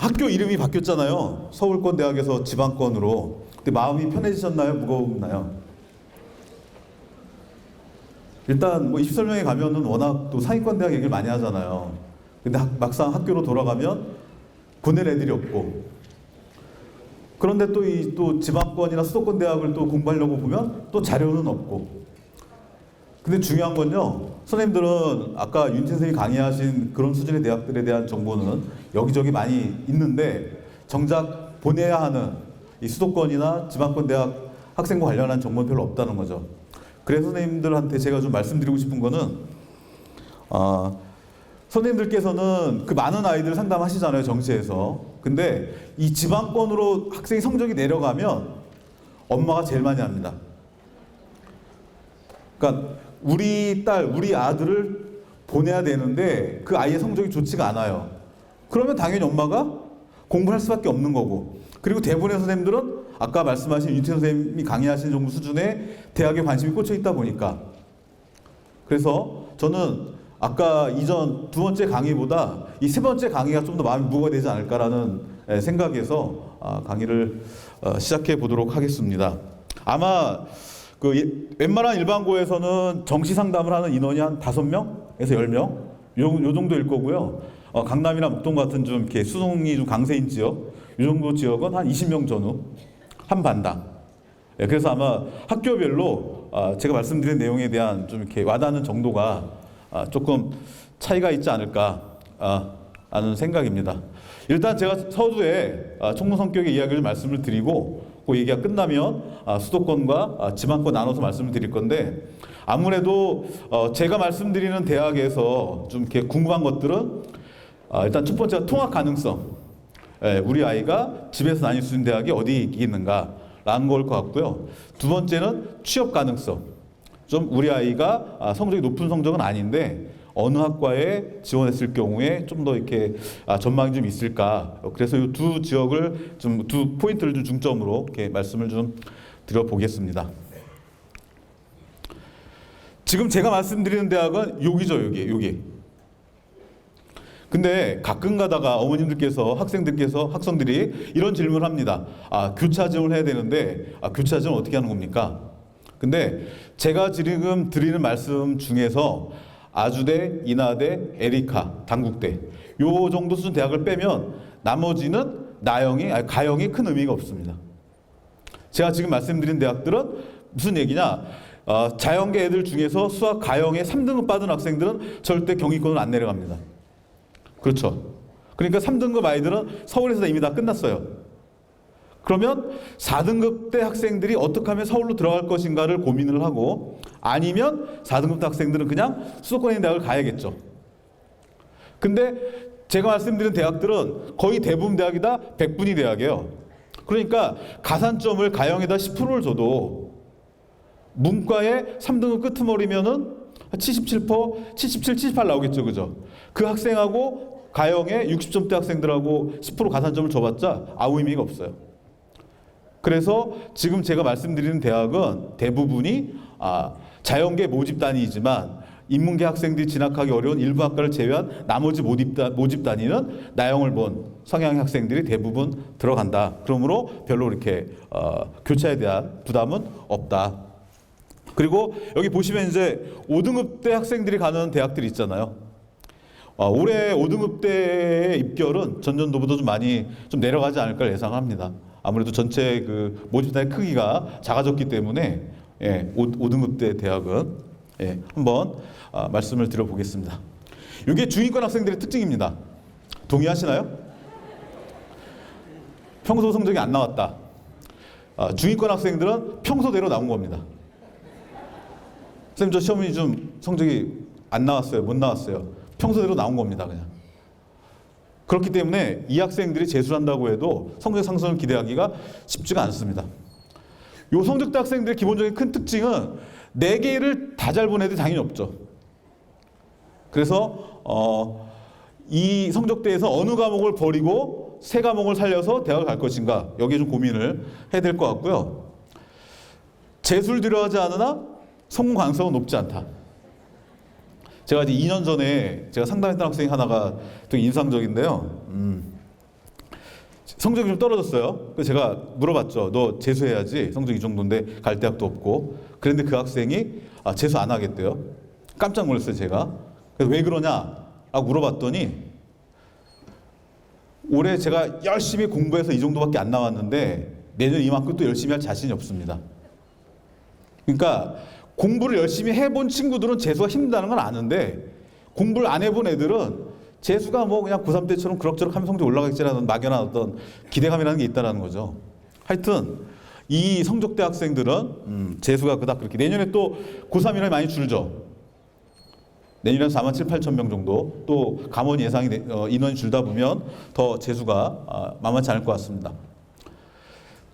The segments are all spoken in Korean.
학교 이름이 바뀌었잖아요. 서울권대학에서 지방권으로. 근데 마음이 편해지셨나요? 무거웠나요? 일단 뭐 20설명회 가면은 워낙 또 상위권대학 얘기를 많이 하잖아요. 근데 막상 학교로 돌아가면 보낼 애들이 없고, 그런데 또 이 또 지방권이나 수도권 대학을 또 공부하려고 보면 또 자료는 없고. 근데 중요한 건요, 선생님들은 아까 윤 선생님이 강의하신 그런 수준의 대학들에 대한 정보는 여기저기 많이 있는데 정작 보내야 하는 이 수도권이나 지방권 대학 학생과 관련한 정보는 별로 없다는 거죠. 그래서 선생님들한테 제가 좀 말씀드리고 싶은 거는, 선생님들께서는 그 많은 아이들을 상담하시잖아요, 정시에서. 근데 이 지방권으로 학생이 성적이 내려가면 엄마가 제일 많이 합니다. 그러니까 우리 딸, 우리 아들을 보내야 되는데 그 아이의 성적이 좋지가 않아요. 그러면 당연히 엄마가 공부할 수밖에 없는 거고, 그리고 대부분의 선생님들은 아까 말씀하신 윤태 선생님이 강의하신 정도 수준의 대학에 관심이 꽂혀 있다 보니까, 그래서 저는 아까 이전 두 번째 강의보다 이 세 번째 강의가 좀 더 마음이 무거워야 되지 않을까라는 생각에서 강의를 시작해 보도록 하겠습니다. 아마 그 웬만한 일반고에서는 정시 상담을 하는 인원이 한 5명에서 10명 요 정도일 거고요. 강남이나 목동 같은 좀 이렇게 수능이 좀 강세인 지역, 이 정도 지역은 한 20명 전후 한 반당. 그래서 아마 학교별로 제가 말씀드린 내용에 대한 좀 이렇게 와닿는 정도가 조금 차이가 있지 않을까 하는 생각입니다. 일단 제가 서두에 총무 성격의 이야기를 말씀을 드리고, 그 얘기가 끝나면 수도권과 지방권 나눠서 말씀을 드릴 건데, 아무래도 제가 말씀드리는 대학에서 좀 이렇게 궁금한 것들은 일단 첫 번째가 통학 가능성. 우리 아이가 집에서 다닐 수 있는 대학이 어디 있는가라는 걸 것 같고요. 두 번째는 취업 가능성. 좀 우리 아이가 성적이 높은 성적은 아닌데 어느 학과에 지원했을 경우에 좀 더 이렇게 전망이 좀 있을까. 그래서 이 두 지역을 좀, 두 포인트를 좀 중점으로 이렇게 말씀을 좀 드려보겠습니다. 지금 제가 말씀드리는 대학은 여기죠, 여기. 근데 가끔 가다가 어머님들께서, 학생들이 이런 질문을 합니다. 교차 지원을 해야 되는데 교차 지원 어떻게 하는 겁니까? 근데 제가 지금 드리는 말씀 중에서 아주대, 인하대, 에리카, 단국대 요 정도 수준 대학을 빼면 나머지는 가형이 큰 의미가 없습니다. 제가 지금 말씀드린 대학들은 무슨 얘기냐? 자연계 애들 중에서 수학 가형에 3등급 받은 학생들은 절대 경위권을 안 내려갑니다. 그렇죠. 그러니까 3등급 아이들은 서울에서 이미 다 끝났어요. 그러면 4등급 대 학생들이 어떻게 하면 서울로 들어갈 것인가를 고민을 하고, 아니면 4등급 대 학생들은 그냥 수도권에 있는 대학을 가야겠죠. 근데 제가 말씀드린 대학들은 거의 대부분 대학이 다 100분위 대학이에요. 그러니까 가산점을 가형에다 10%를 줘도 문과에 3등급 끄트머리면은 77%, 77, 78 나오겠죠. 그죠? 그 학생하고 가형에 60점대 학생들하고 10% 가산점을 줘봤자 아무 의미가 없어요. 그래서 지금 제가 말씀드리는 대학은 대부분이 자연계 모집단이지만 인문계 학생들이 진학하기 어려운 일부 학과를 제외한 나머지 모집단위는 나형을 본 성향의 학생들이 대부분 들어간다. 그러므로 별로 이렇게 교차에 대한 부담은 없다. 그리고 여기 보시면 이제 5등급대 학생들이 가는 대학들이 있잖아요. 올해 5등급대의 입결은 전년도보다 좀 많이 좀 내려가지 않을까 예상합니다. 아무래도 전체 그 모집단의 크기가 작아졌기 때문에 5등급대 대학은 한번 말씀을 드려보겠습니다. 이게 중위권 학생들의 특징입니다. 동의하시나요? 평소 성적이 안 나왔다. 중위권 학생들은 평소대로 나온 겁니다. 선생님, 저 시험이 좀 성적이 안 나왔어요. 못 나왔어요. 평소대로 나온 겁니다, 그냥. 그렇기 때문에 이 학생들이 재수한다고 해도 성적 상승을 기대하기가 쉽지가 않습니다. 요 성적대 학생들의 기본적인 큰 특징은 4개를 다 잘 본 애들이 당연히 없죠. 그래서 이 성적대에서 어느 과목을 버리고 3과목을 살려서 대학을 갈 것인가, 여기에 좀 고민을 해야 될 것 같고요. 재수를 들여하지 않으나 성공 가능성은 높지 않다. 제가 이제 2년 전에 제가 상담했던 학생이 하나가 되게 인상적인데요. 성적이 좀 떨어졌어요. 그래서 제가 물어봤죠. 너 재수해야지. 성적 이 정도인데 갈 대학도 없고. 그런데 그 학생이 재수 안 하겠대요. 깜짝 놀랐어요, 제가. 그래서 왜 그러냐? 라고 물어봤더니 올해 제가 열심히 공부해서 이 정도밖에 안 나왔는데 내년 이만큼 또 열심히 할 자신이 없습니다. 그러니까 공부를 열심히 해본 친구들은 재수가 힘들다는 건 아는데 공부를 안 해본 애들은 재수가 뭐 그냥 고3 때처럼 그럭저럭 하면 성적 올라가겠지라는 막연한 어떤 기대감이라는 게 있다는 거죠. 하여튼 이 성적대 학생들은 재수가 그닥 그렇게 내년에 또 고3이라면 많이 줄죠. 내년에 4만 7, 8천 명 정도 또 감원 예상이 인원이 줄다 보면 더 재수가 만만치 않을 것 같습니다.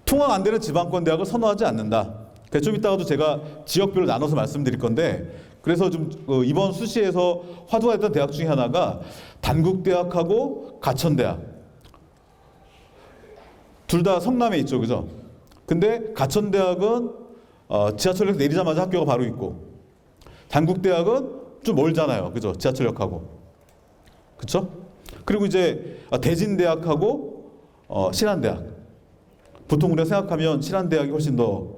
통학 안 되는 지방권 대학을 선호하지 않는다. 그래서 좀 이따가도 제가 지역별로 나눠서 말씀드릴 건데 그래서 좀 이번 수시에서 화두가 됐던 대학 중에 하나가 단국대학하고 가천대학 둘 다 성남에 있죠, 그죠? 근데 가천대학은 지하철역 내리자마자 학교가 바로 있고 단국대학은 좀 멀잖아요, 그죠? 지하철역하고 그렇죠? 그리고 이제 대진대학하고 신한대학 보통 우리가 생각하면 신한대학이 훨씬 더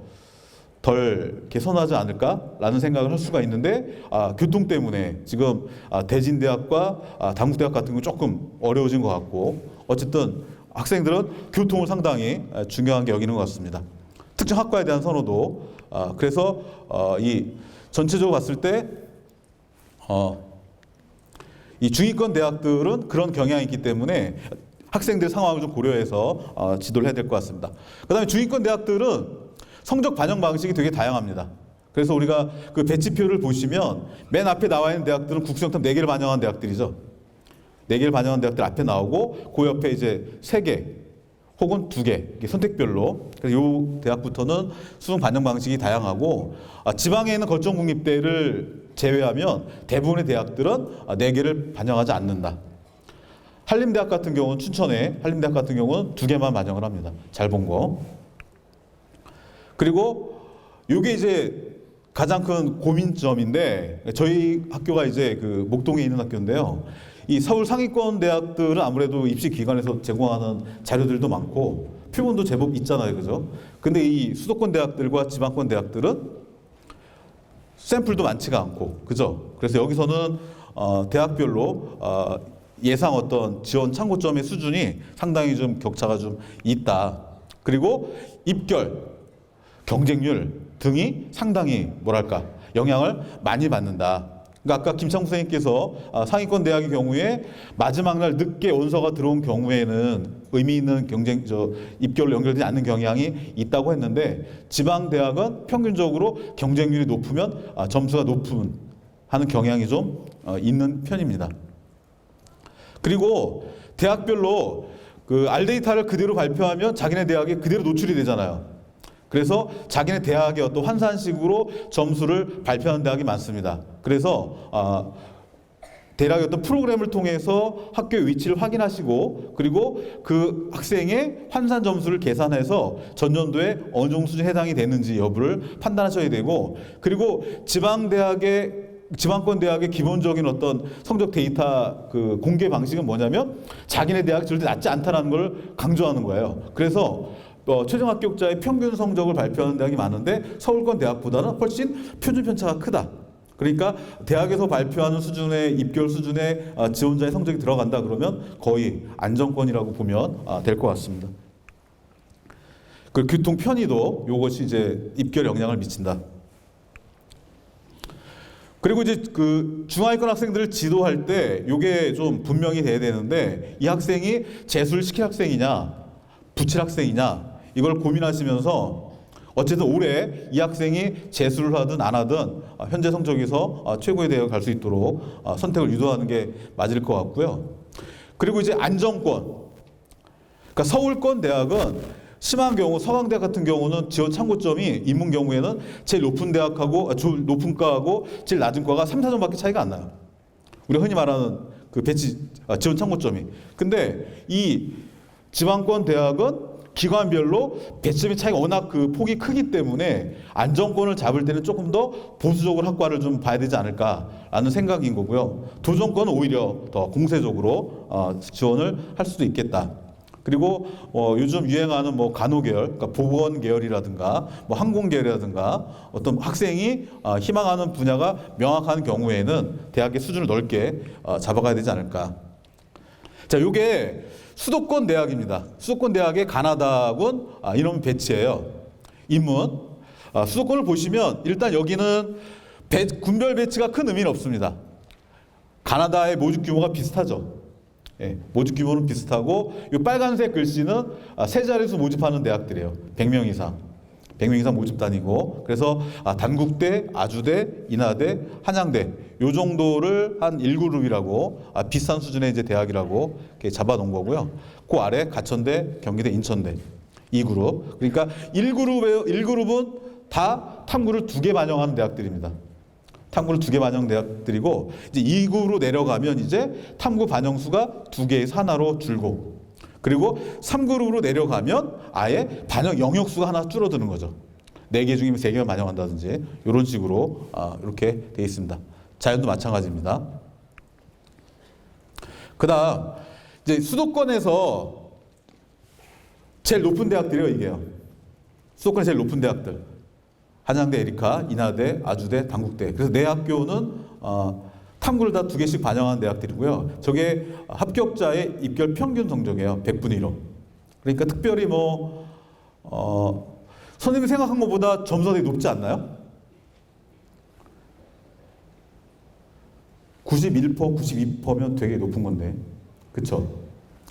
덜 개선하지 않을까라는 생각을 할 수가 있는데 교통 때문에 지금 대진대학과 단국대학 같은 건 조금 어려워진 것 같고 어쨌든 학생들은 교통을 상당히 중요하게 여기는 것 같습니다. 특정 학과에 대한 선호도 그래서 이 전체적으로 봤을 때 이 중위권 대학들은 그런 경향이 있기 때문에 학생들 상황을 좀 고려해서 지도를 해야 될 것 같습니다. 그다음에 중위권 대학들은 성적 반영 방식이 되게 다양합니다. 그래서 우리가 그 배치표를 보시면 맨 앞에 나와 있는 대학들은 국수영탑 4개를 반영한 대학들이죠. 4개를 반영한 대학들 앞에 나오고 그 옆에 이제 3개 혹은 2개 선택별로 그래서 이 대학부터는 수능 반영 방식이 다양하고 지방에 있는 거점국립대를 제외하면 대부분의 대학들은 4개를 반영하지 않는다. 한림대학 같은 경우는 춘천에 한림대학 같은 경우는 2개만 반영을 합니다. 잘 본 거. 그리고 이게 이제 가장 큰 고민점인데 저희 학교가 이제 그 목동에 있는 학교인데요. 이 서울 상위권 대학들은 아무래도 입시 기관에서 제공하는 자료들도 많고 표본도 제법 있잖아요, 그죠? 근데 이 수도권 대학들과 지방권 대학들은 샘플도 많지가 않고, 그죠? 그래서 여기서는 대학별로 예상 어떤 지원 참고점의 수준이 상당히 좀 격차가 좀 있다. 그리고 입결 경쟁률 등이 상당히 뭐랄까 영향을 많이 받는다. 그러니까 아까 김창구 선생님께서 상위권 대학의 경우에 마지막 날 늦게 원서가 들어온 경우에는 의미 있는 입결로 연결되지 않는 경향이 있다고 했는데 지방 대학은 평균적으로 경쟁률이 높으면 점수가 높은 하는 경향이 좀 있는 편입니다. 그리고 대학별로 그 R데이터를 그대로 발표하면 자기네 대학에 그대로 노출이 되잖아요. 그래서 자기네 대학의 어떤 환산식으로 점수를 발표하는 대학이 많습니다. 그래서 대략의 어떤 프로그램을 통해서 학교의 위치를 확인하시고 그리고 그 학생의 환산 점수를 계산해서 전년도에 어느 정도 수준에 해당이 되는지 여부를 판단하셔야 되고 그리고 지방권 대학의 기본적인 어떤 성적 데이터 그 공개 방식은 뭐냐면 자기네 대학이 절대 낮지 않다는 걸 강조하는 거예요. 그래서 최종 합격자의 평균 성적을 발표하는 대학이 많은데 서울권 대학보다는 훨씬 표준 편차가 크다. 그러니까 대학에서 발표하는 수준의 입결 수준의 지원자의 성적이 들어간다 그러면 거의 안정권이라고 보면 될 것 같습니다. 그 교통 편의도 이것이 이제 입결 영향을 미친다. 그리고 이제 그 중하위권 학생들을 지도할 때 이게 좀 분명히 돼야 되는데 이 학생이 재수를 시킬 학생이냐 붙일 학생이냐 이걸 고민하시면서 어쨌든 올해 이 학생이 재수를 하든 안 하든 현재 성적에서 최고의 대학을 갈 수 있도록 선택을 유도하는 게 맞을 것 같고요. 그리고 이제 안정권. 그러니까 서울권 대학은 심한 경우 서강대학 같은 경우는 지원 참고점이 인문 경우에는 제일 높은 대학하고 높은 과하고 제일 낮은 과가 3, 4점밖에 차이가 안 나요. 우리가 흔히 말하는 그 배치 지원 참고점이. 근데 이 지방권 대학은 기관별로 배점의 차이가 워낙 그 폭이 크기 때문에 안정권을 잡을 때는 조금 더 보수적으로 학과를 좀 봐야 되지 않을까라는 생각인 거고요. 도전권은 오히려 더 공세적으로 지원을 할 수도 있겠다. 그리고 요즘 유행하는 뭐 간호 계열, 그러니까 보건 계열이라든가 뭐 항공 계열이라든가 어떤 학생이 희망하는 분야가 명확한 경우에는 대학의 수준을 넓게 잡아가야 되지 않을까. 자, 요게 수도권 대학입니다. 수도권 대학의 가나다군 인원 배치예요. 인문. 수도권을 보시면 일단 여기는 군별 배치가 큰 의미는 없습니다. 가나다의 모집 규모가 비슷하죠. 예, 모집 규모는 비슷하고 이 빨간색 글씨는 세 자릿수 모집하는 대학들이에요. 100명 이상. 100명 이상 모집단이고 그래서 단국대, 아주대, 인하대, 한양대 요 정도를 한 1그룹이라고 비슷한 수준의 이제 대학이라고 이렇게 잡아놓은 거고요. 그 아래 가천대, 경기대, 인천대 2그룹. 그러니까 1그룹은 다 탐구를 2개 반영하는 대학들입니다. 탐구를 2개 반영 대학들이고 이제 2구로 내려가면 이제 탐구 반영수가 2개에서 하나로 줄고 그리고 3그룹으로 내려가면 아예 반영 영역수가 하나 줄어드는 거죠. 4개 중이면 3개만 반영한다든지 이런 식으로 이렇게 돼 있습니다. 자연도 마찬가지입니다. 그다음 이제 수도권에서 제일 높은 대학들이에요, 이게요. 수도권에 제일 높은 대학들. 한양대, 에리카, 인하대, 아주대, 단국대. 그래서 내 학교는 탐구를 다 2개씩 반영하는 대학들이고요. 저게 합격자의 입결 평균 성적이에요. 100분의 1호. 그러니까 특별히 선생님이 생각한 것보다 점수가 되게 높지 않나요? 91%, 92%면 되게 높은 건데. 그쵸?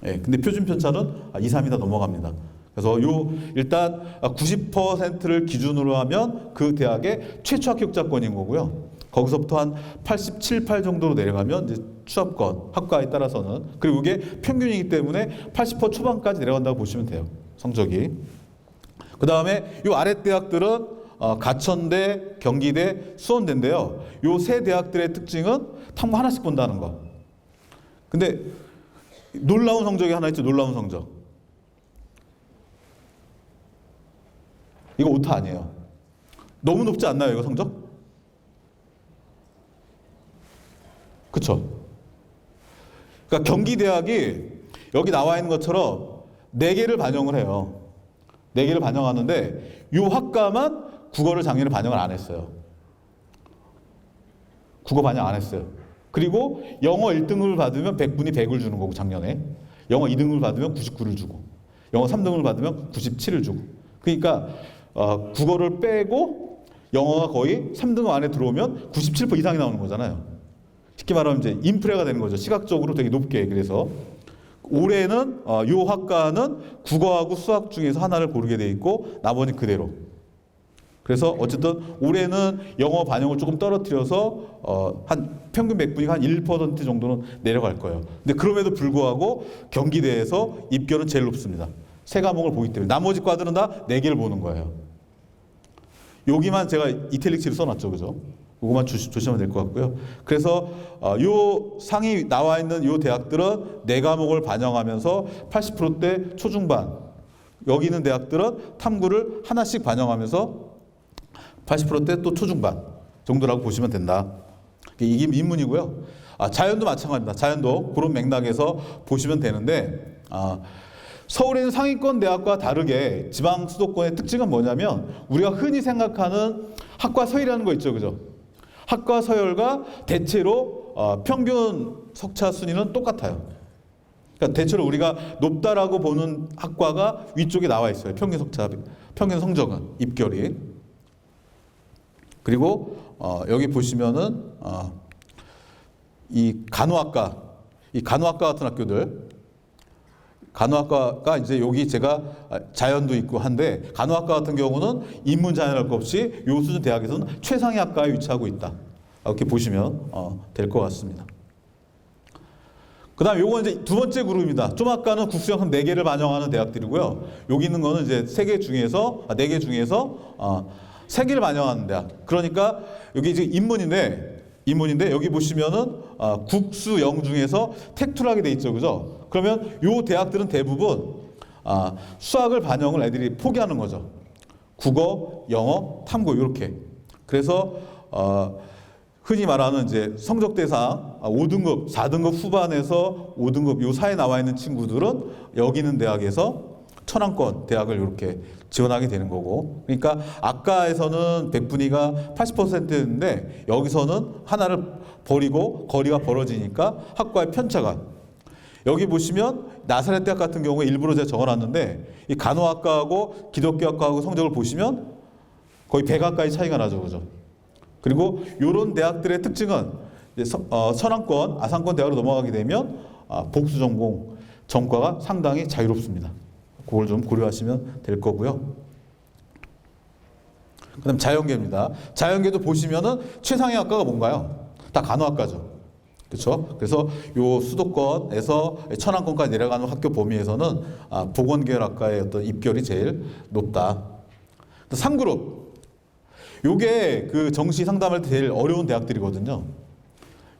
예, 근데 표준 편차는 2, 3이 다 넘어갑니다. 그래서 일단 90%를 기준으로 하면 그 대학의 최초 합격자권인 거고요. 거기서부터 한 87, 8 정도로 내려가면 이제 추합권, 학과에 따라서는. 그리고 이게 평균이기 때문에 80% 초반까지 내려간다고 보시면 돼요. 성적이. 그 다음에 이 아래 대학들은 가천대, 경기대, 수원대인데요. 이 세 대학들의 특징은 탐구 하나씩 본다는 거. 근데 놀라운 성적이 하나 있죠. 놀라운 성적. 이거 오타 아니에요. 너무 높지 않나요, 이거 성적? 그쵸? 그러니까 경기대학이 여기 나와 있는 것처럼 4개를 반영을 해요. 4개를 반영하는데 이 학과만 국어를 작년에 반영을 안 했어요. 국어 반영 안 했어요. 그리고 영어 1등을 받으면 100분이 100을 주는 거고 작년에. 영어 2등을 받으면 99를 주고 영어 3등을 받으면 97을 주고. 그러니까 국어를 빼고 영어가 거의 3등 안에 들어오면 97% 이상이 나오는 거잖아요. 쉽게 말하면 이제 인프레가 되는 거죠. 시각적으로 되게 높게. 그래서 올해는 이 학과는 국어하고 수학 중에서 하나를 고르게 돼 있고 나머지 그대로. 그래서 어쨌든 올해는 영어 반영을 조금 떨어뜨려서 한 평균 100분이 한 1% 정도는 내려갈 거예요. 근데 그럼에도 불구하고 경기대에서 입결은 제일 높습니다. 3과목을 보기 때문에. 나머지 과들은 다 4개를 보는 거예요. 여기만 제가 이탈릭치를 써놨죠. 그죠? 이거만 조심하면 될 것 같고요. 그래서 요 상위 나와 있는 요 대학들은 4과목을 반영하면서 80%대 초중반. 여기 있는 대학들은 탐구를 하나씩 반영하면서 80%대 또 초중반 정도라고 보시면 된다. 이게 인문이고요. 자연도 마찬가지입니다. 자연도 그런 맥락에서 보시면 되는데 서울에 있는 상위권 대학과 다르게 지방 수도권의 특징은 뭐냐면 우리가 흔히 생각하는 학과 서열이라는 거 있죠. 그죠? 학과 서열과 대체로 평균 석차 순위는 똑같아요. 그러니까 대체로 우리가 높다라고 보는 학과가 위쪽에 나와 있어요. 평균 석차, 평균 성적은, 입결이. 그리고 여기 보시면은 이 간호학과 같은 학교들, 간호학과가 이제 여기 제가 자연도 있고 한데 간호학과 같은 경우는 인문 자연할 것 없이 요 수준 대학에서는 최상위 학과에 위치하고 있다. 이렇게 보시면 될 것 같습니다. 그 다음 요건 이제 두 번째 그룹입니다. 좀 아까는 국수형 한 4개를 반영하는 대학들이고요. 여기 있는 거는 이제 4개 중에서 3개를 반영하는 대학. 그러니까 여기 이제 인문인데 여기 보시면은 국수영 중에서 택투하게 돼 있죠. 그죠? 그러면 요 대학들은 대부분 수학을 반영을 애들이 포기하는 거죠. 국어, 영어, 탐구 이렇게. 그래서 흔히 말하는 이제 성적 대상 5등급, 4등급 후반에서 5등급 요 사이에 나와 있는 친구들은 여기 있는 대학에서 천왕권 대학을 이렇게 지원하게 되는 거고, 그러니까 아까에서는 백분위가 80%였는데 여기서는 하나를 버리고 거리가 벌어지니까 학과의 편차가, 여기 보시면 나사렛 대학 같은 경우에 일부러 제가 적어놨는데 이 간호학과하고 기독교학과하고 성적을 보시면 거의 100 가까이 차이가 나죠, 그죠? 그리고 이런 대학들의 특징은 선왕권, 아상권 대학으로 넘어가게 되면 복수 전공 전과가 상당히 자유롭습니다. 그걸 좀 고려하시면 될 거고요. 그다음 자연계입니다. 자연계도 보시면은 최상위 학과가 뭔가요? 다 간호학과죠. 그렇죠? 그래서 요 수도권에서 천왕권까지 내려가는 학교 범위에서는 보건계열학과의 어떤 입결이 제일 높다. 3그룹. 요게 그 정시 상담할 때 제일 어려운 대학들이거든요.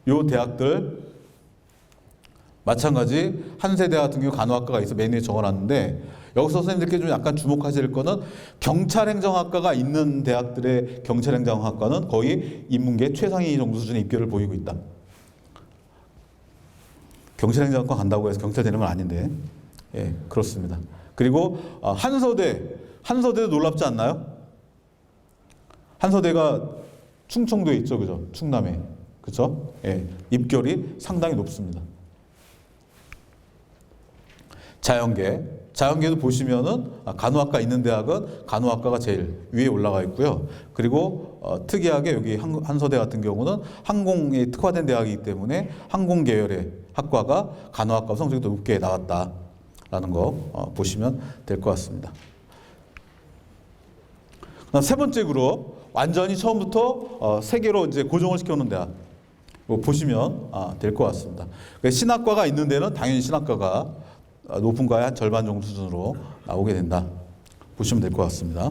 요 대학들 마찬가지 한세대 같은 경우 간호학과가 있어 메뉴에 적어놨는데, 여기서 선생님들께 좀 약간 주목하실 거는 경찰행정학과가 있는 대학들의 경찰행정학과는 거의 인문계 최상위 정도 수준의 입결을 보이고 있다. 경찰행정학과 간다고 해서 경찰 되는 건 아닌데, 예, 그렇습니다. 그리고 한서대도 놀랍지 않나요? 한서대가 충청도에 있죠, 그죠? 충남에, 그죠? 예, 입결이 상당히 높습니다. 자연계도 보시면은 간호학과 있는 대학은 간호학과가 제일 위에 올라가 있고요. 그리고 특이하게 여기 한서대 같은 경우는 항공에 특화된 대학이기 때문에 항공 계열의 학과가 간호학과 성적이 더 높게 나왔다라는 거 보시면 될 것 같습니다. 그다음 세 번째 그룹, 완전히 처음부터 세 개로 이제 고정을 시켜놓은 대학. 보시면 될 것 같습니다. 신학과가 있는 데는 당연히 신학과가 높은 과의 한 절반 정도 수준으로 나오게 된다. 보시면 될 것 같습니다.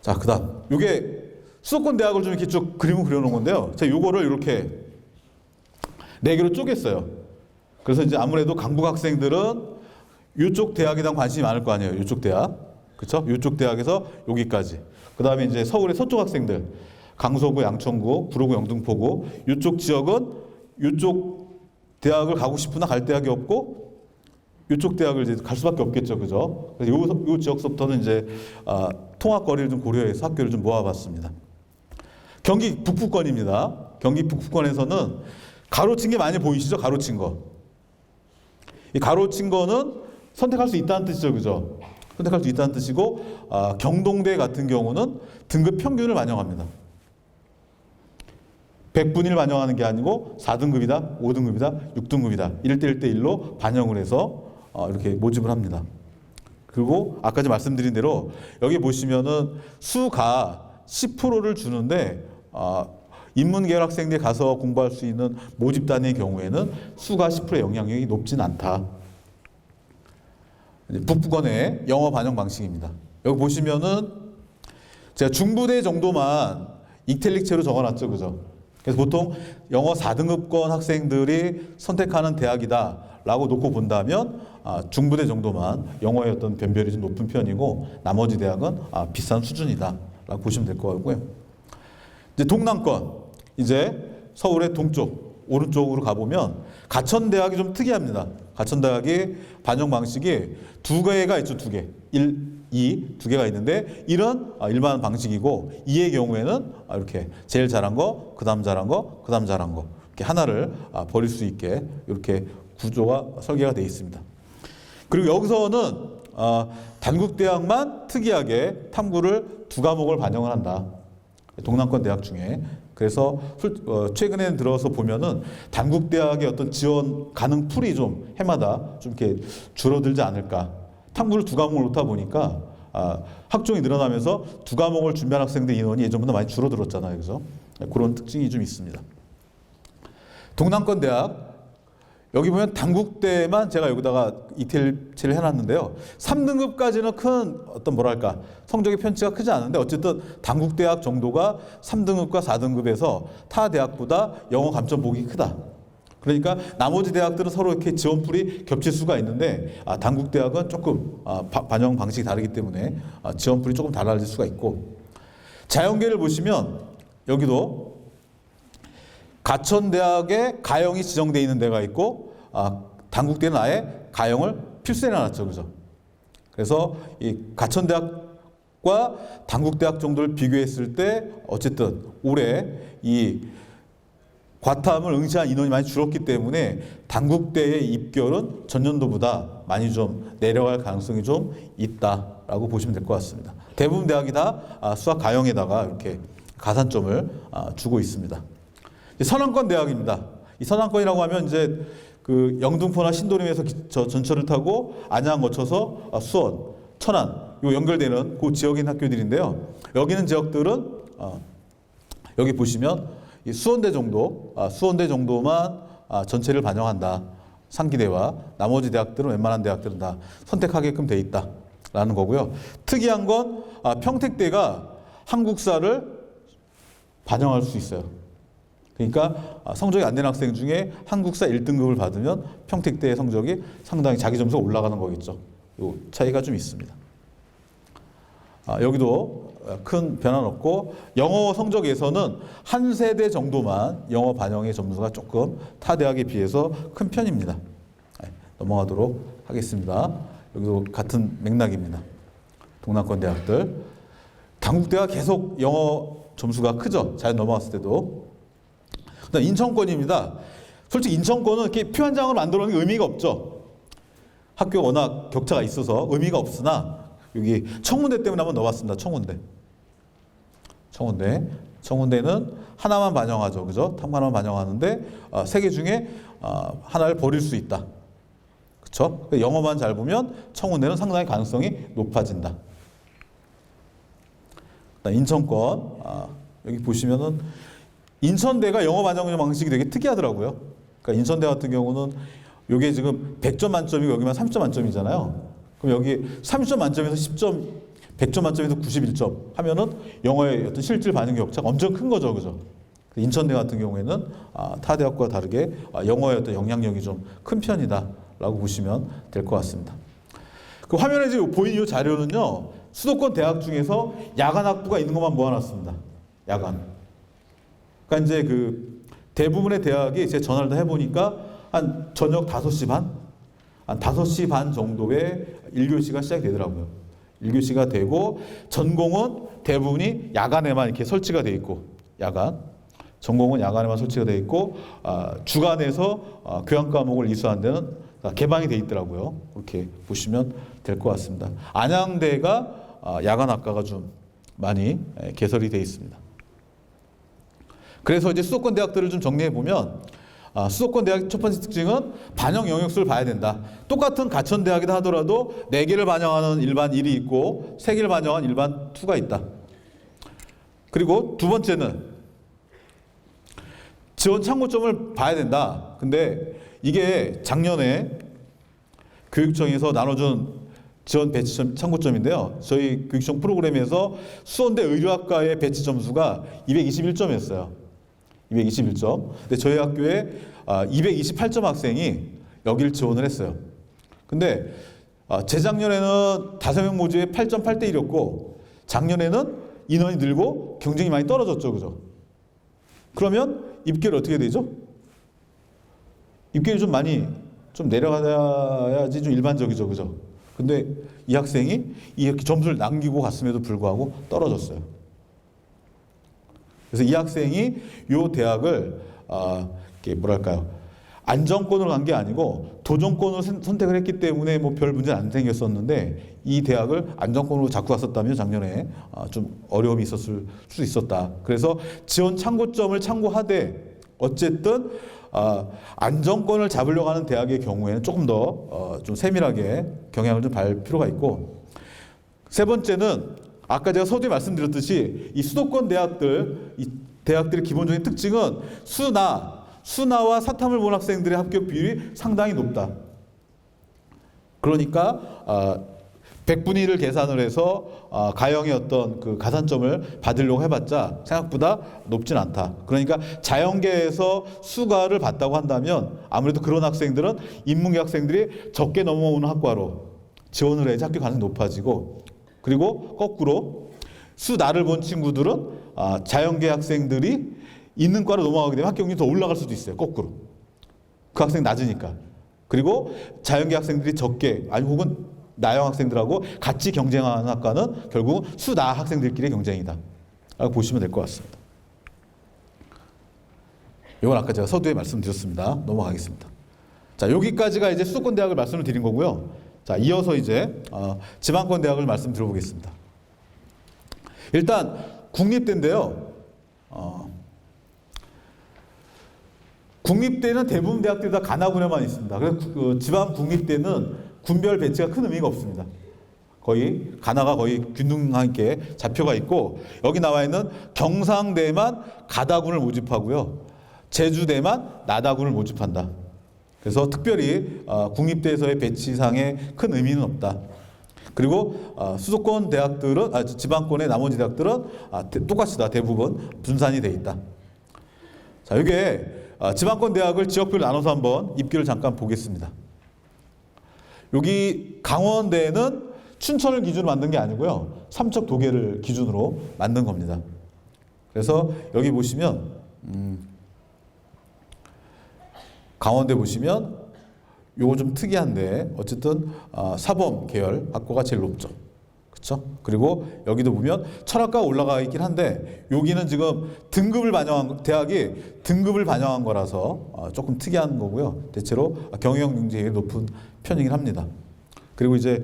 자, 그다음 이게 수도권 대학을 좀 이렇게 쭉 그림을 그려놓은 건데요. 제가 요거를 이렇게 네 개로 쪼갰어요. 그래서 이제 아무래도 강북 학생들은 이쪽 대학에 대한 관심이 많을 거 아니에요. 이쪽 대학, 그렇죠? 이쪽 대학에서 여기까지. 그다음에 이제 서울의 서쪽 학생들, 강서구, 양천구, 구로구, 영등포구 이쪽 지역은 이쪽 대학을 가고 싶으나 갈 대학이 없고 이쪽 대학을 이제 갈 수밖에 없겠죠, 그죠? 그래서 요 지역서부터는 이제 통합거리를 좀 고려해서 학교를 좀 모아봤습니다. 경기 북부권입니다. 경기 북부권에서는 가로친 게 많이 보이시죠? 가로친 거. 이 가로친 거는 선택할 수 있다는 뜻이죠, 그죠? 선택할 수 있다는 뜻이고, 경동대 같은 경우는 등급 평균을 반영합니다. 100분위를 반영하는 게 아니고 4등급이다, 5등급이다, 6등급이다 1대 1대 1로 반영을 해서 이렇게 모집을 합니다. 그리고 아까 말씀드린 대로 여기 보시면은 수가 10%를 주는데 인문계열 학생들이 가서 공부할 수 있는 모집단의 경우에는 수가 10%의 영향력이 높진 않다. 북부권의 영어 반영 방식입니다. 여기 보시면은 제가 중부대 정도만 이탈릭체로 적어놨죠, 그죠? 그래서 보통 영어 4등급권 학생들이 선택하는 대학이다 라고 놓고 본다면 중부대 정도만 영어의 어떤 변별이 좀 높은 편이고 나머지 대학은 비싼 수준이다 라고 보시면 될 것 같고요. 이제 동남권, 이제 서울의 동쪽 오른쪽으로 가보면 가천대학이 좀 특이합니다. 가천대학이 반영 방식이 두 개가 있죠. 두 개. 1, 2 두 개가 있는데 1은 일반 방식이고 2의 경우에는 이렇게 제일 잘한 거, 그 다음 잘한 거, 그 다음 잘한 거 이렇게 하나를 버릴 수 있게 이렇게 구조가 설계가 되어 있습니다. 그리고 여기서는 단국대학만 특이하게 탐구를 두 과목을 반영을 한다. 동남권 대학 중에. 그래서 최근에 들어서 보면은 단국대학의 어떤 지원 가능 풀이 좀 해마다 좀 이렇게 줄어들지 않을까. 탐구를 두 과목을 놓다 보니까 학종이 늘어나면서 두 과목을 준비한 학생들 인원이 예전보다 많이 줄어들었잖아요. 그래서 그런 특징이 좀 있습니다. 동남권 대학 여기 보면 단국대만 제가 여기다가 이탈체를 해놨는데요. 3등급까지는 큰 어떤 뭐랄까 성적의 편차가 크지 않은데 어쨌든 단국대학 정도가 3등급과 4등급에서 타 대학보다 영어 감점폭이 크다. 그러니까 나머지 대학들은 서로 이렇게 지원풀이 겹칠 수가 있는데 단국대학은 조금 반영 방식이 다르기 때문에 지원풀이 조금 달라질 수가 있고, 자연계를 보시면 여기도 가천대학에 가형이 지정되어 있는 데가 있고 단국대는 아예 가형을 필수에 놨죠. 그죠? 그래서 이 가천대학과 단국대학 정도를 비교했을 때 어쨌든 올해 이 과탐을 응시한 인원이 많이 줄었기 때문에 단국대의 입결은 전년도보다 많이 좀 내려갈 가능성이 좀 있다라고 보시면 될 것 같습니다. 대부분 대학이 다 수학 가형에다가 이렇게 가산점을 주고 있습니다. 선왕권 대학입니다. 이 선왕권이라고 하면 이제 그 영등포나 신도림에서 전철을 타고 안양 거쳐서 수원, 천안 요 연결되는 그 지역에 있는 학교들인데요. 여기 있는 지역들은 여기 보시면 이 수원대 정도만 전체를 반영한다. 상기대와 나머지 대학들은 웬만한 대학들은 다 선택하게끔 돼 있다라는 거고요. 특이한 건 평택대가 한국사를 반영할 수 있어요. 그러니까 성적이 안 되는 학생 중에 한국사 1등급을 받으면 평택대의 성적이 상당히 자기 점수가 올라가는 거겠죠. 요 차이가 좀 있습니다. 여기도 큰 변화는 없고 영어 성적에서는 한 세대 정도만 영어 반영의 점수가 조금 타 대학에 비해서 큰 편입니다. 넘어가도록 하겠습니다. 여기도 같은 맥락입니다. 동남권 대학들. 단국대가 계속 영어 점수가 크죠. 잘 넘어갔을 때도. 그다음 인천권입니다. 솔직히 인천권은 이렇게 표현장을 만들어 놓은 의미가 없죠. 학교가 워낙 격차가 있어서 의미가 없으나 여기 청운대 때문에 한번 넣어봤습니다. 청운대는 하나만 반영하죠. 그죠? 탐관만 반영하는데 세 개 중에 하나를 버릴 수 있다. 그렇죠? 영어만 잘 보면 청운대는 상당히 가능성이 높아진다. 인천권 여기 보시면은 인천대가 영어 반영 방식이 되게 특이하더라고요. 그러니까 인천대 같은 경우는 이게 지금 100점 만점이고 여기만 30점 만점이잖아요. 그럼 여기 30점 만점에서 10점, 100점 만점에서 91점 하면은 영어의 어떤 실질 반영 격차가 엄청 큰 거죠, 그죠? 인천대 같은 경우에는 타 대학과 다르게 영어의 어떤 영향력이 좀 큰 편이다라고 보시면 될 것 같습니다. 그 화면에 지금 보이는 이 자료는요, 수도권 대학 중에서 야간 학부가 있는 것만 모아놨습니다. 야간. 그러니까 이제 그 대부분의 대학이 제 전화를 다 해보니까 한 저녁 5시 반? 한 5시 반 정도에 1교시가 시작이 되더라고요. 1교시가 되고 전공은 대부분이 야간에만 이렇게 설치가 돼 있고 전공은 야간에만 설치가 돼 있고 주간에서 교양 과목을 이수하는 데는 개방이 돼 있더라고요. 그렇게 보시면 될 것 같습니다. 안양대가 야간 학과가 좀 많이 개설이 돼 있습니다. 그래서 이제 수도권 대학들을 좀 정리해 보면 수도권 대학 첫 번째 특징은 반영 영역수를 봐야 된다. 똑같은 가천대학이다 하더라도 4개를 반영하는 일반 1이 있고 3개를 반영하는 일반 2가 있다. 그리고 두 번째는 지원 참고점을 봐야 된다. 근데 이게 작년에 교육청에서 나눠준 지원 배치 참고점인데요. 저희 교육청 프로그램에서 수원대 의료학과의 배치 점수가 221점이었어요. 221점. 근데 저희 학교에 228점 학생이 여기를 지원을 했어요. 근데 재작년에는 5명 모집에 8.8대 1이었고 작년에는 인원이 늘고 경쟁이 많이 떨어졌죠. 그죠? 그러면 입결이 어떻게 되죠? 입결이 좀 많이 좀 내려가야지 좀 일반적이죠. 그죠? 근데 이 학생이 이렇게 점수를 남기고 갔음에도 불구하고 떨어졌어요. 그래서 이 학생이 이 대학을 뭐랄까요, 안정권으로 간 게 아니고 도전권으로 선택을 했기 때문에 뭐 별 문제는 안 생겼었는데 이 대학을 안정권으로 잡고 갔었다면 작년에 좀 어려움이 있었을 수 있었다. 그래서 지원 참고점을 참고하되 어쨌든 안정권을 잡으려고 하는 대학의 경우에는 조금 더 좀 세밀하게 경향을 좀 발 필요가 있고, 세 번째는 아까 제가 서두에 말씀드렸듯이 이 수도권 대학들, 이 대학들의 기본적인 특징은 수나와 사탐을 본 학생들의 합격 비율이 상당히 높다. 그러니까 100분의 1을 계산을 해서 가형의 어떤 그 가산점을 받으려고 해봤자 생각보다 높진 않다. 그러니까 자연계에서 수가를 받다고 한다면 아무래도 그런 학생들은 인문계 학생들이 적게 넘어오는 학과로 지원을 해야지 합격 가능성이 높아지고, 그리고 거꾸로 수나를 본 친구들은 자연계 학생들이 있는 과로 넘어가게 되면 합격률이 더 올라갈 수도 있어요. 거꾸로. 그 학생 낮으니까. 그리고 자연계 학생들이 적게 아니 혹은 나영 학생들하고 같이 경쟁하는 학과는 결국 수나 학생들끼리 경쟁이다 라고 보시면 될 것 같습니다. 이건 아까 제가 서두에 말씀드렸습니다. 넘어가겠습니다. 자, 여기까지가 이제 수도권 대학을 말씀을 드린 거고요. 자, 이어서 이제 지방권 대학을 말씀드려보겠습니다. 일단 국립대인데요. 국립대는 대부분 대학들이 다 관하군에만 있습니다. 그래서 그 지방 국립대는 군별 배치가 큰 의미가 없습니다. 거의 관하가 거의 균등하게 잡혀가 있고 여기 나와 있는 경상대만 가다군을 모집하고요. 제주대만 나다군을 모집한다. 그래서 특별히 국립대에서의 배치상에 큰 의미는 없다. 그리고 수도권 대학들은 지방권의 나머지 대학들은 똑같이 다 대부분 분산이 돼 있다. 자, 이게 지방권 대학을 지역별로 나눠서 한번 입기를 잠깐 보겠습니다. 여기 강원대는 춘천을 기준으로 만든 게 아니고요. 삼척 도계를 기준으로 만든 겁니다. 그래서 여기 보시면 강원대 보시면 요거 좀 특이한데 어쨌든 사범 계열 학과가 제일 높죠. 그렇죠? 그리고 여기도 보면 철학과가 올라가 있긴 한데 여기는 지금 등급을 반영한 대학이 등급을 반영한 거라서 조금 특이한 거고요. 대체로 경영 능력이 높은 편이긴 합니다. 그리고 이제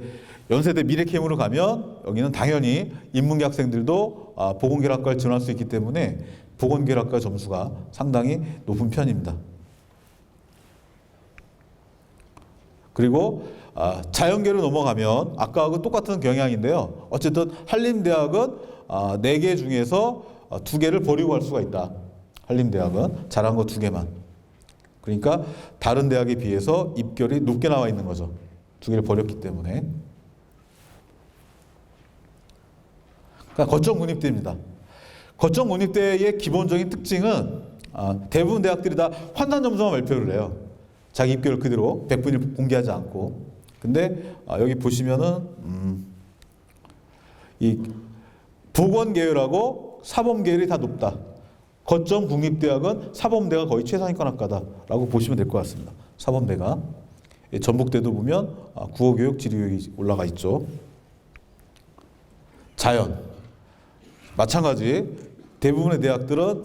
연세대 미래캠으로 가면 여기는 당연히 인문계 학생들도 보건계열학과를 지원할 수 있기 때문에 보건계열학과 점수가 상당히 높은 편입니다. 그리고 자연계로 넘어가면 아까하고 똑같은 경향인데요. 어쨌든 한림대학은 4개 중에서 2개를 버리고 갈 수가 있다. 한림대학은 잘한 거 2개만. 그러니까 다른 대학에 비해서 입결이 높게 나와 있는 거죠. 2개를 버렸기 때문에. 그러니까 거점국립대입니다. 거점국립대의 기본적인 특징은 대부분 대학들이 다 환단 점수만 발표를 해요. 자기 입결 그대로 100분위를 공개하지 않고. 근데 여기 보시면은 이 보건 계열하고 사범 계열이 다 높다. 거점 국립대학은 사범대가 거의 최상위권 학과다라고 보시면 될 것 같습니다. 사범대가. 전북대도 보면 국어교육, 지리교육이 올라가 있죠. 자연 마찬가지. 대부분의 대학들은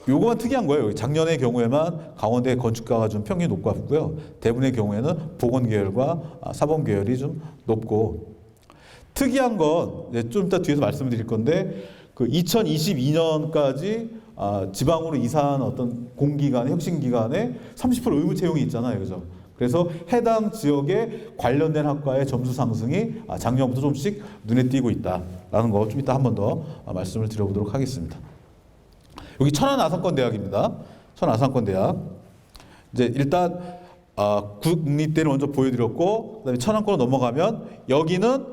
요거만 특이한 거예요. 작년의 경우에만 강원대 건축가가 좀 평균이 높았고요. 대부분의 경우에는 보건계열과 사범계열이 좀 높고 특이한 건 좀 이따 뒤에서 말씀드릴 건데 그 2022년까지 지방으로 이사한 어떤 공기관의 혁신기관에 30% 의무 채용이 있잖아요. 그죠? 그래서 해당 지역에 관련된 학과의 점수 상승이 작년부터 좀씩 눈에 띄고 있다라는 거 좀 이따 한 번 더 말씀을 드려보도록 하겠습니다. 여기 천안아산권대학입니다. 천안아산권대학. 이제 일단 국립대를 먼저 보여드렸고, 그다음에 천안권으로 넘어가면 여기는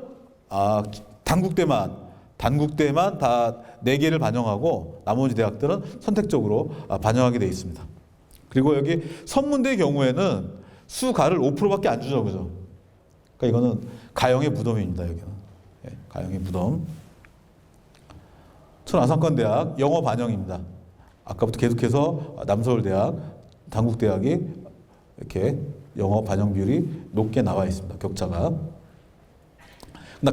단국대만 다 4개를 반영하고 나머지 대학들은 선택적으로 반영하게 되어 있습니다. 그리고 여기 선문대의 경우에는 수가를 5%밖에 안 주죠, 그죠? 그러니까 이거는 가형의 무덤입니다. 여기는 가형의 무덤. 천안아산권대학 영어 반영입니다. 아까부터 계속해서 남서울대학, 단국대학이 이렇게 영어 반영 비율이 높게 나와 있습니다. 격차가.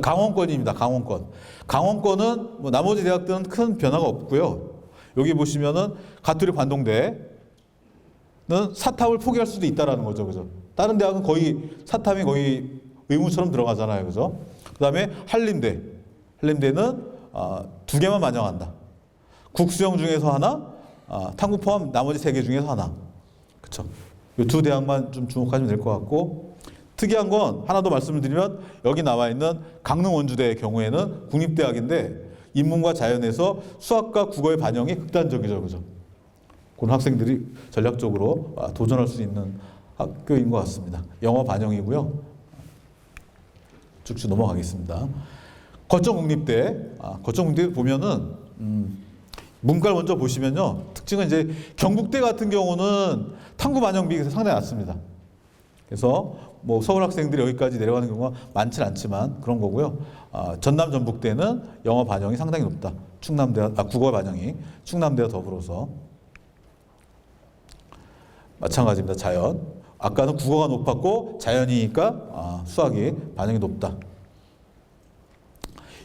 강원권입니다. 강원권. 강원권은 뭐 나머지 대학들은 큰 변화가 없고요. 여기 보시면은 가톨릭 관동대는 사탑을 포기할 수도 있다라는 거죠, 그죠? 다른 대학은 거의 사탑이 거의 의무처럼 들어가잖아요, 그죠? 그다음에 한림대는 2개만 반영한다. 국수형 중에서 하나, 탐구 포함 나머지 3개 중에서 하나. 그렇죠? 이 2 대학만 좀 주목하시면 될 것 같고 특이한 건 하나 더 말씀을 드리면 여기 나와 있는 강릉 원주대의 경우에는 국립대학인데 인문과 자연에서 수학과 국어의 반영이 극단적이죠, 그죠? 그런 학생들이 전략적으로 도전할 수 있는 학교인 것 같습니다. 영어 반영이고요. 쭉쭉 넘어가겠습니다. 거점국립대, 거점국립대 보면은 문과를 먼저 보시면요, 특징은 이제 경북대 같은 경우는 탐구 반영 비율이 상당히 낮습니다. 그래서 뭐 서울 학생들이 여기까지 내려가는 경우가 많지는 않지만 그런 거고요. 전남 전북대는 영어 반영이 상당히 높다. 국어 반영이 충남대와 더불어서 마찬가지입니다. 자연. 아까는 국어가 높았고 자연이니까 수학이 반영이 높다.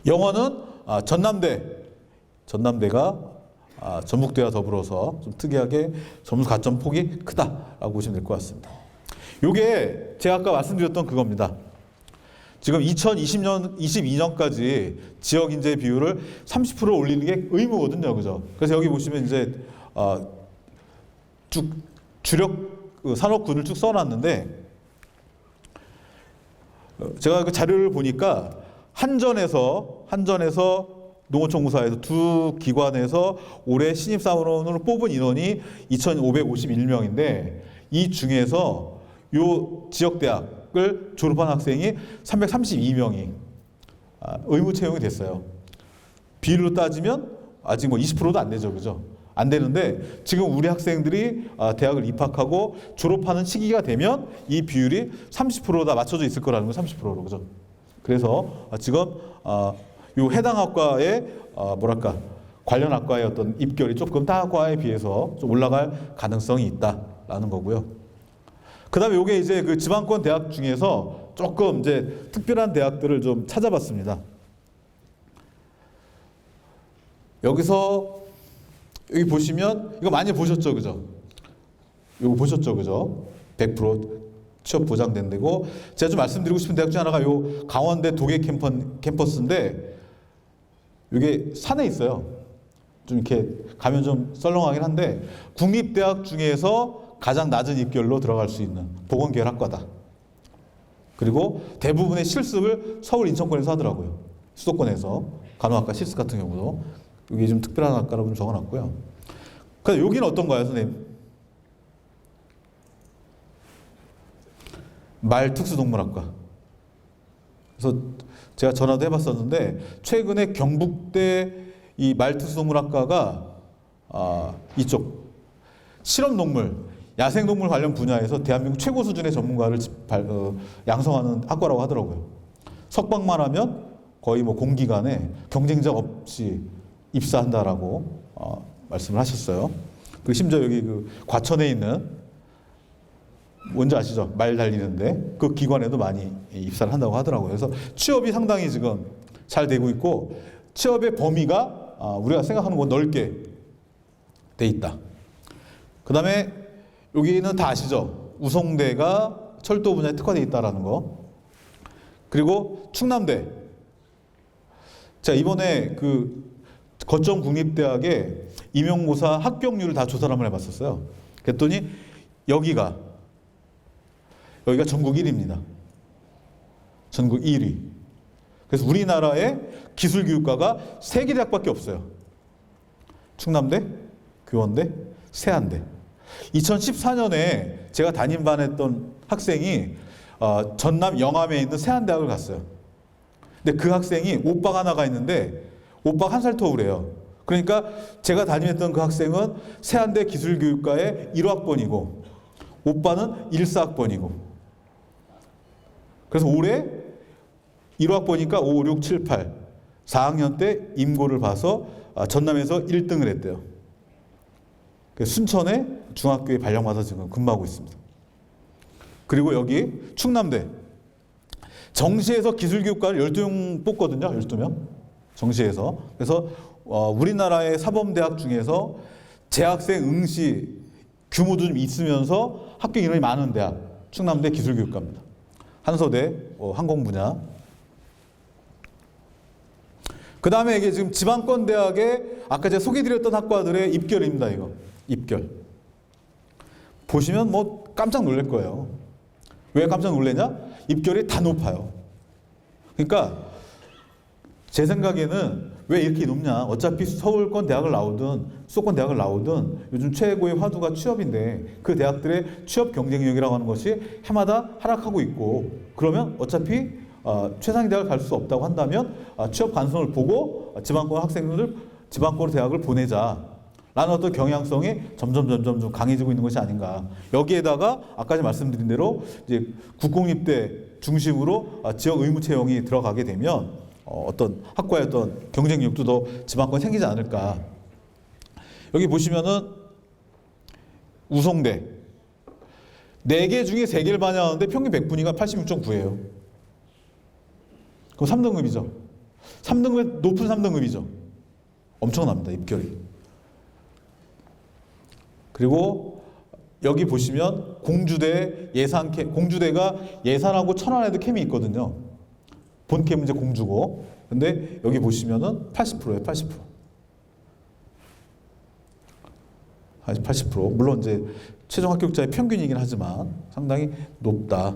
영어는 전남대가 전북대와 더불어서 좀 특이하게 점수 가점 폭이 크다라고 보시면 될 것 같습니다. 요게 제가 아까 말씀드렸던 그겁니다. 지금 2022년까지 지역 인재 비율을 30% 올리는 게 의무거든요. 그죠? 그래서 여기 보시면 이제 쭉 주력 산업군을 쭉 써놨는데 제가 그 자료를 보니까 한전에서 농어촌공사에서 두 기관에서 올해 신입사원으로 뽑은 인원이 2,551명인데 이 중에서 요 지역대학을 졸업한 학생이 332명이 의무 채용이 됐어요. 비율로 따지면 아직 뭐 20%도 안 되죠, 그죠? 안 되는데 지금 우리 학생들이 대학을 입학하고 졸업하는 시기가 되면 이 비율이 30%다 맞춰져 있을 거라는 거예요. 30%로, 그죠? 그래서 지금 요 해당 학과의 관련 학과의 어떤 입결이 조금 타 학과에 비해서 좀 올라갈 가능성이 있다라는 거고요. 그다음에 요게 이제 그 지방권 대학 중에서 조금 이제 특별한 대학들을 좀 찾아봤습니다. 여기 보시면 이거 많이 보셨죠, 그죠? 이거 보셨죠, 그죠? 100% 취업 보장된 데고 제가 좀 말씀드리고 싶은 대학 중 하나가 요 강원대 도계 캠퍼스인데 이게 산에 있어요. 좀 이렇게 가면 좀 썰렁하긴 한데 국립대학 중에서 가장 낮은 입결로 들어갈 수 있는 보건계열 학과다. 그리고 대부분의 실습을 서울 인천권에서 하더라고요. 수도권에서 간호학과 실습 같은 경우도 여기 좀 특별한 학과라고 좀 적어놨고요. 그래서 여기는 어떤가요, 선생님? 말특수동물학과. 그래서 제가 전화도 해봤었는데 최근에 경북대 이 말특수동물학과가 이쪽 실험동물, 야생동물 관련 분야에서 대한민국 최고 수준의 전문가를 양성하는 학과라고 하더라고요. 석방만 하면 거의 뭐 공기간에 경쟁자 없이 입사한다라고 말씀을 하셨어요. 그 심지어 여기 그 과천에 있는 뭔지 아시죠? 말 달리는데 그 기관에도 많이 입사를 한다고 하더라고요. 그래서 취업이 상당히 지금 잘 되고 있고 취업의 범위가 우리가 생각하는 것보다 넓게 돼 있다. 그 다음에 여기는 다 아시죠? 우송대가 철도 분야에 특화되어 있다라는 거. 그리고 충남대. 자, 이번에 그 거점 국립대학의 임용고사 합격률을 다 조사를 한번 해봤었어요. 그랬더니 여기가 전국 1위입니다. 전국 1위. 그래서 우리나라의 기술교육과가 3개 대학밖에 없어요. 충남대, 교원대, 세안대. 2014년에 제가 담임반했던 학생이 전남 영암에 있는 세안대학을 갔어요. 근데 그 학생이 오빠가 하나가 있는데 오빠가 1살 터울이에요. 그러니까 제가 담임했던 그 학생은 세안대 기술교육과의 1학번이고 오빠는 1사학번이고 그래서 올해 1학번이니까 5, 6, 7, 8 4학년 때 임고를 봐서 전남에서 1등을 했대요. 순천에 중학교에 발령받아서 지금 근무하고 있습니다. 그리고 여기 충남대 정시에서 기술교육과를 12명 뽑거든요. 12명 정시에서. 그래서 우리나라의 사범대학 중에서 재학생 응시 규모도 좀 있으면서 합격 인원이 많은 대학 충남대 기술교육과입니다. 한서대 항공 분야. 그 다음에 이게 지금 지방권 대학의 아까 제가 소개드렸던 학과들의 입결입니다. 이거 입결 보시면 뭐 깜짝 놀랄 거예요. 왜 깜짝 놀래냐? 입결이 다 높아요. 그러니까 제 생각에는 왜 이렇게 높냐? 어차피 서울권 대학을 나오든 수도권 대학을 나오든 요즘 최고의 화두가 취업인데 그 대학들의 취업 경쟁력이라고 하는 것이 해마다 하락하고 있고 그러면 어차피 최상위 대학을 갈 수 없다고 한다면 취업 가능성을 보고 지방권 학생들을 지방권 대학을 보내자. 라는 어떤 경향성이 점점 좀 강해지고 있는 것이 아닌가. 여기에다가 아까 말씀드린 대로 이제 국공립대 중심으로 지역 의무 채용이 들어가게 되면 어떤 학과의 어떤 경쟁력도 더 지방권 생기지 않을까. 여기 보시면은 우송대 4개 중에 3개를 반영하는데 평균 100분위가 86.9예요. 그럼 3등급이죠. 3등급 높은 3등급이죠. 엄청납니다. 입결이. 그리고 여기 보시면 공주대 공주대가 예산하고 천안에도 캠이 있거든요. 본 캠은 이제 공주고. 근데 여기 보시면은 80%예요. 80%. 80%. 물론 이제 최종 합격자의 평균이긴 하지만 상당히 높다.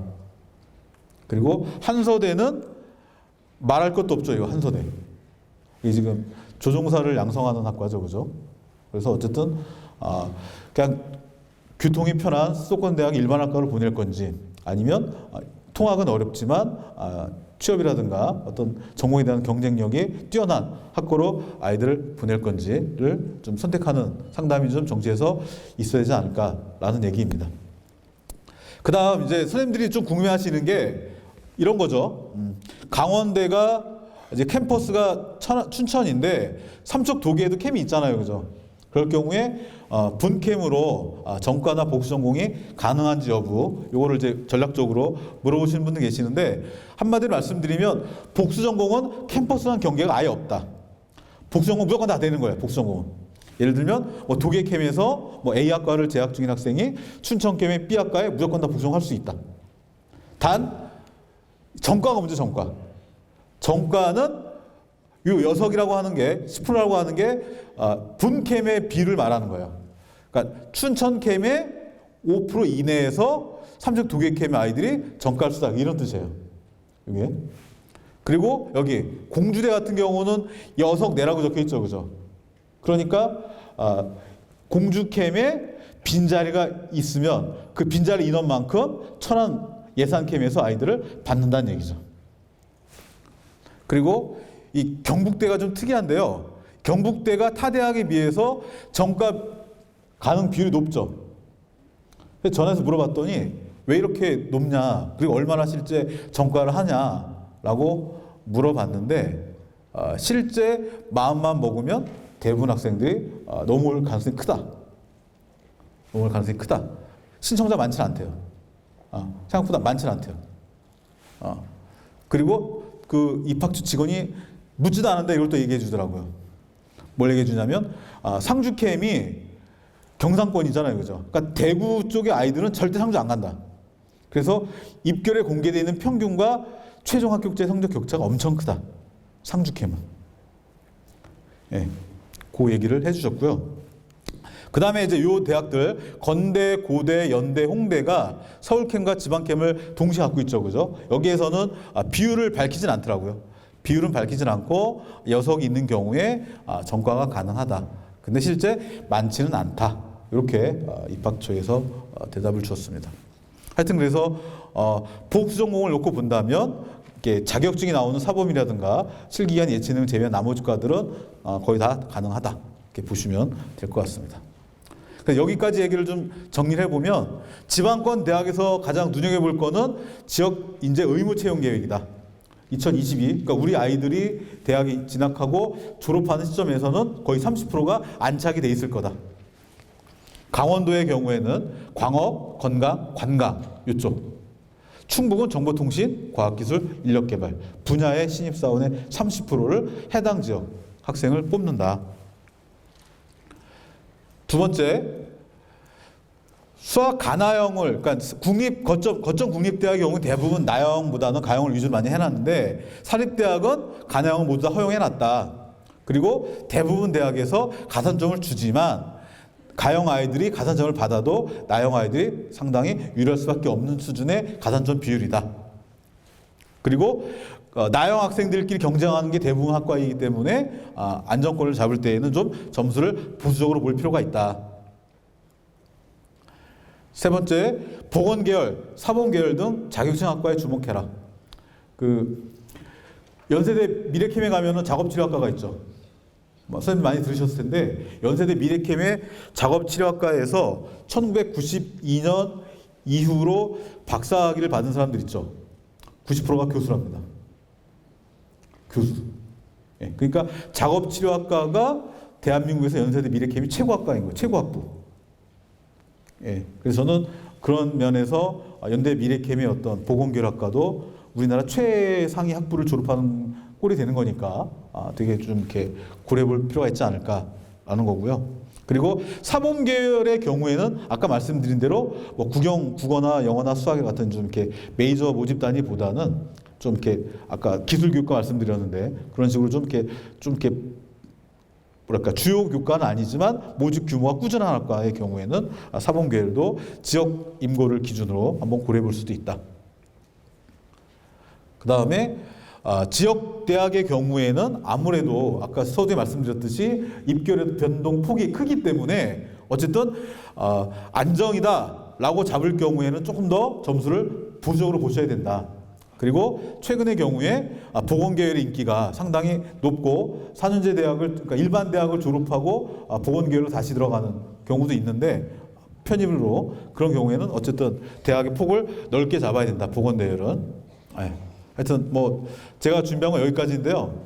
그리고 한서대는 말할 것도 없죠. 이거 한서대. 이게 지금 조종사를 양성하는 학과죠. 그죠? 그래서 어쨌든 그냥 교통이 편한 수도권 대학 일반 학과를 보낼 건지 아니면 통학은 어렵지만 취업이라든가 어떤 전공에 대한 경쟁력이 뛰어난 학교로 아이들을 보낼 건지를 좀 선택하는 상담이 좀 정치에서 있어야 되지 않을까라는 얘기입니다. 그 다음 이제 선생님들이 좀 궁금해하시는 게 이런 거죠. 강원대가 이제 캠퍼스가 춘천인데 삼척 도계에도 캠이 있잖아요. 그죠? 그럴 경우에 분캠으로 전과나 복수 전공이 가능한지 여부 요거를 이제 전략적으로 물어보시는 분들 계시는데 한마디로 말씀드리면 복수 전공은 캠퍼스랑 경계가 아예 없다. 복수 전공 무조건 다 되는 거예요. 복수 전공은. 예를 들면 뭐 도계캠에서 뭐 A학과를 재학 중인 학생이 춘천캠의 B학과에 무조건 다 복수 전공할 수 있다. 단 전과가 문제 전과. 전과는 이 여석이라고 하는 게 10%라고 하는 게 분캠의 비를 말하는 거예요. 그러니까 춘천캠의 5% 이내에서 삼척 도계캠의 아이들이 전과할 수 있다 이런 뜻이에요. 이게. 그리고 여기 공주대 같은 경우는 여석 내라고 적혀 있죠, 그죠? 그러니까 공주캠에 빈자리가 있으면 그 빈자리 인원만큼 천안 예산캠에서 아이들을 받는다는 얘기죠. 그리고 이 경북대가 좀 특이한데요. 경북대가 타 대학에 비해서 전과 가능 비율이 높죠. 그래서 전화해서 물어봤더니 왜 이렇게 높냐, 그리고 얼마나 실제 전과를 하냐라고 물어봤는데 실제 마음만 먹으면 대부분 학생들이 넘어올 가능성이 크다. 넘어올 가능성이 크다. 신청자 많지는 않대요. 생각보다 많지는 않대요. 그리고 그 입학처 직원이 묻지도 않은데 이걸 또 얘기해 주더라고요. 뭘 얘기해 주냐면 상주캠이 경상권이잖아요. 그죠? 그러니까 대구 쪽의 아이들은 절대 상주 안 간다. 그래서 입결에 공개되어 있는 평균과 최종 합격자의 성적 격차가 엄청 크다. 상주캠은. 예, 그 얘기를 해 주셨고요. 그 다음에 이제 요 대학들 건대, 고대, 연대, 홍대가 서울캠과 지방캠을 동시에 갖고 있죠. 그죠? 여기에서는 비율을 밝히진 않더라고요. 비율은 밝히진 않고 여석이 있는 경우에 전과가 가능하다. 근데 실제 많지는 않다. 이렇게 입학처에서 대답을 주었습니다. 하여튼 그래서 복수 전공을 놓고 본다면 이렇게 자격증이 나오는 사범이라든가 실기간 예체능 제외한 나머지 과들은 거의 다 가능하다. 이렇게 보시면 될 것 같습니다. 여기까지 얘기를 좀 정리를 해보면 지방권 대학에서 가장 눈여겨볼 거는 지역 인재 의무 채용 계획이다. 2022, 그러니까 우리 아이들이 대학에 진학하고 졸업하는 시점에서는 거의 30%가 안착이 돼 있을 거다. 강원도의 경우에는 광업, 건강, 관광 이쪽. 충북은 정보통신, 과학기술, 인력개발 분야의 신입사원의 30%를 해당 지역 학생을 뽑는다. 두 번째, 수학 가나형을, 그러니까 거점 국립대학의 경우는 대부분 나형보다는 가형을 위주로 많이 해놨는데 사립대학은 가나형을 모두 다 허용해놨다. 그리고 대부분 대학에서 가산점을 주지만 가형 아이들이 가산점을 받아도 나형 아이들이 상당히 유리할 수밖에 없는 수준의 가산점 비율이다. 그리고 나형 학생들끼리 경쟁하는 게 대부분 학과이기 때문에 안정권을 잡을 때에는 좀 점수를 보수적으로 볼 필요가 있다. 세 번째, 보건계열, 사범계열 등 자격증 학과에 주목해라. 연세대 미래캠에 가면은 작업치료학과가 있죠. 선생님 많이 들으셨을 텐데 연세대 미래캠의 작업치료학과에서 1992년 이후로 박사학위를 받은 사람들 있죠. 90%가 교수랍니다. 교수. 예, 그러니까 작업치료학과가 대한민국에서 연세대 미래캠이 최고학과인 거예요. 최고학부. 예, 그래서 저는 그런 면에서 연대 미래캠의 어떤 보건교육학과도 우리나라 최상위 학부를 졸업하는 꼴이 되는 거니까 되게 좀 이렇게 고려해볼 필요가 있지 않을까라는 거고요. 그리고 사범계열의 경우에는 아까 말씀드린 대로 뭐 국어나 영어나 수학 같은 좀 이렇게 메이저 모집 단위보다는 좀 이렇게 아까 기술교육과 말씀드렸는데 그런 식으로 좀 이렇게 뭐랄까 주요 교과는 아니지만 모집 규모가 꾸준한 학과의 경우에는 사범계열도 지역 임고를 기준으로 한번 고려해 볼 수도 있다. 그 다음에 지역 대학의 경우에는 아무래도 아까 서두에 말씀드렸듯이 입결의 변동 폭이 크기 때문에 어쨌든 안정이다라고 잡을 경우에는 조금 더 점수를 보수적으로 보셔야 된다. 그리고 최근의 경우에 보건계열의 인기가 상당히 높고 4년제 대학을 그러니까 일반 대학을 졸업하고 보건계열로 다시 들어가는 경우도 있는데 편입으로 그런 경우에는 어쨌든 대학의 폭을 넓게 잡아야 된다. 보건대열은. 하여튼 뭐 제가 준비한 건 여기까지인데요.